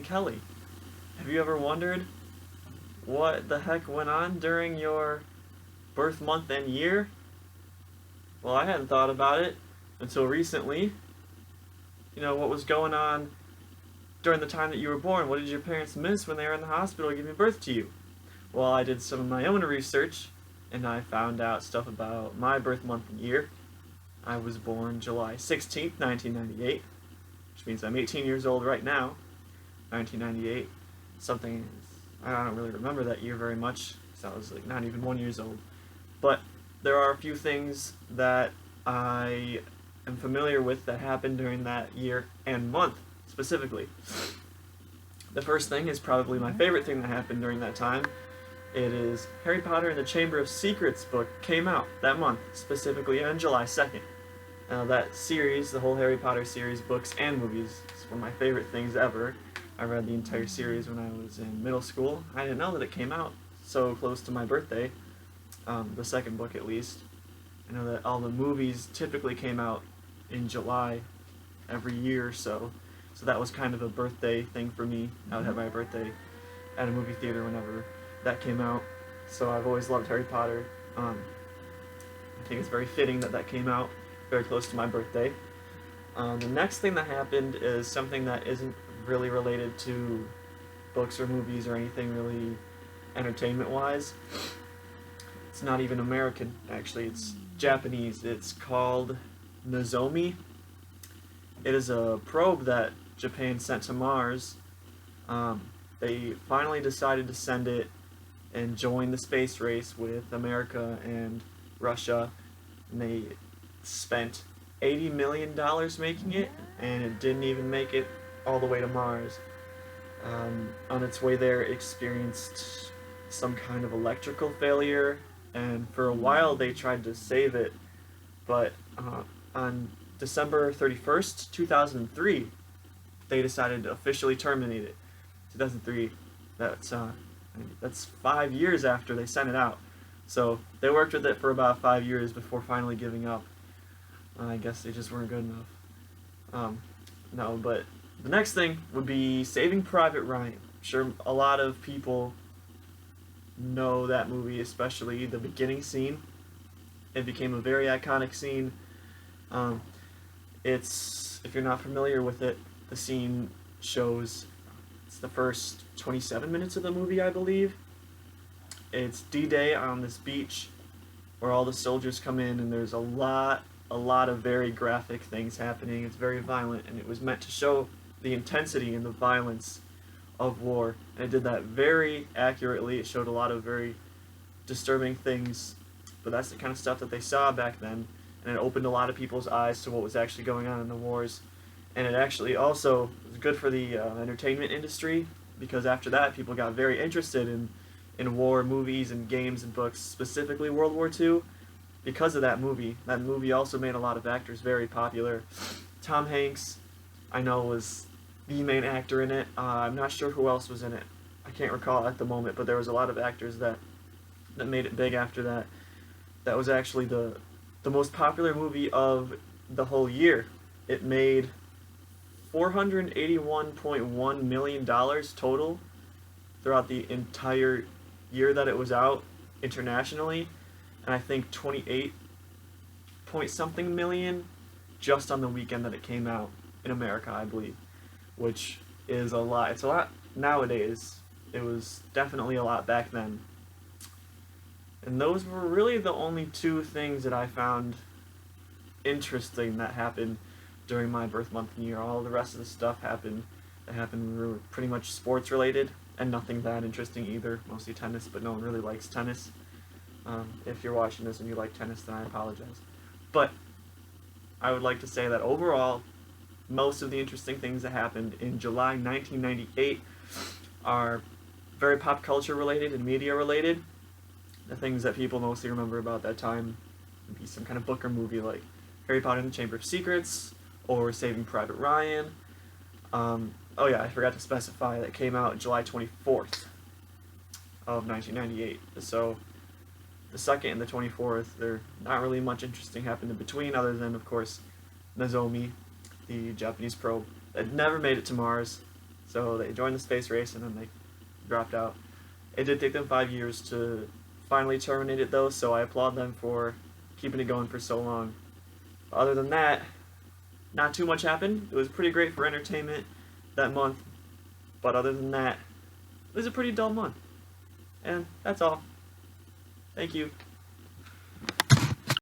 Kelly. Have you ever wondered what the heck went on during your birth month and year? Well, I hadn't thought about it until recently. What was going on during the time that you were born? What did your parents miss when they were in the hospital giving birth to you? Well, I did some of my own research, and I found out stuff about my birth month and year. I was born July 16th, 1998, which means I'm 18 years old right now. 1998, something, I don't really remember that year very much, because I was like not even 1 year old. But there are a few things that I am familiar with that happened during that year and month, specifically. The first thing is probably my favorite thing that happened during that time. It is Harry Potter and the Chamber of Secrets book came out that month, specifically on July 2nd. That series, the whole Harry Potter series, books and movies, is one of my favorite things ever. I read the entire series when I was in middle school. I didn't know that it came out so close to my birthday, the second book at least. I know that all the movies typically came out in July every year or so. So that was kind of a birthday thing for me. I would have my birthday at a movie theater whenever that came out. So I've always loved Harry Potter. I think it's very fitting that that came out very close to my birthday. The next thing that happened is something that isn't really related to books or movies or anything really entertainment-wise. It's not even American, actually. It's Japanese. It's called Nozomi. It is a probe that Japan sent to Mars. They finally decided to send it and join the space race with America and Russia. And they spent $80 million making it, and it didn't even make it all the way to Mars. On its way there, it experienced some kind of electrical failure, and for a while they tried to save it, but on December 31st, 2003, they decided to officially terminate it. 2003, that's 5 years after they sent it out. So they worked with it for about 5 years before finally giving up. I guess they just weren't good enough. No, but the next thing would be Saving Private Ryan. I'm sure a lot of people know that movie, especially the beginning scene. It became a very iconic scene. If you're not familiar with it, the scene shows, it's the first 27 minutes of the movie, I believe. It's D-Day on this beach where all the soldiers come in, and there's a lot of very graphic things happening. It's very violent, and it was meant to show the intensity and the violence of war, and it did that very accurately. It showed a lot of very disturbing things, but that's the kind of stuff that they saw back then, and it opened a lot of people's eyes to what was actually going on in the wars. And it actually also was good for the entertainment industry, because after that people got very interested in war movies and games and books, specifically World War II, because of that movie. That movie also made a lot of actors very popular. Tom Hanks, I know, was the main actor in it. I'm not sure who else was in it. I can't recall at the moment, but there was a lot of actors that made it big after that. That was actually the most popular movie of the whole year. It made $481.1 million total throughout the entire year that it was out internationally, and I think 28 point something million just on the weekend that it came out in America, I believe, which is a lot. It's a lot nowadays. It was definitely a lot back then. And those were really the only two things that I found interesting that happened during my birth month and year. All the rest of the stuff were pretty much sports related, and nothing that interesting either. Mostly tennis, but no one really likes tennis. If you're watching this and you like tennis, then I apologize. But I would like to say that overall, most of the interesting things that happened in July 1998 are very pop culture related and media related. The things that people mostly remember about that time would be some kind of book or movie like Harry Potter and the Chamber of Secrets or Saving Private Ryan. Oh yeah, I forgot to specify that it came out July 24th of 1998. So the 2nd and the 24th, there not really much interesting happened in between, other than, of course, Nozomi, the Japanese probe that never made it to Mars. So they joined the space race and then they dropped out. It did take them 5 years to finally terminate it though, so I applaud them for keeping it going for so long. Other than that, not too much happened. It was pretty great for entertainment that month, but other than that, it was a pretty dull month. And that's all. Thank you.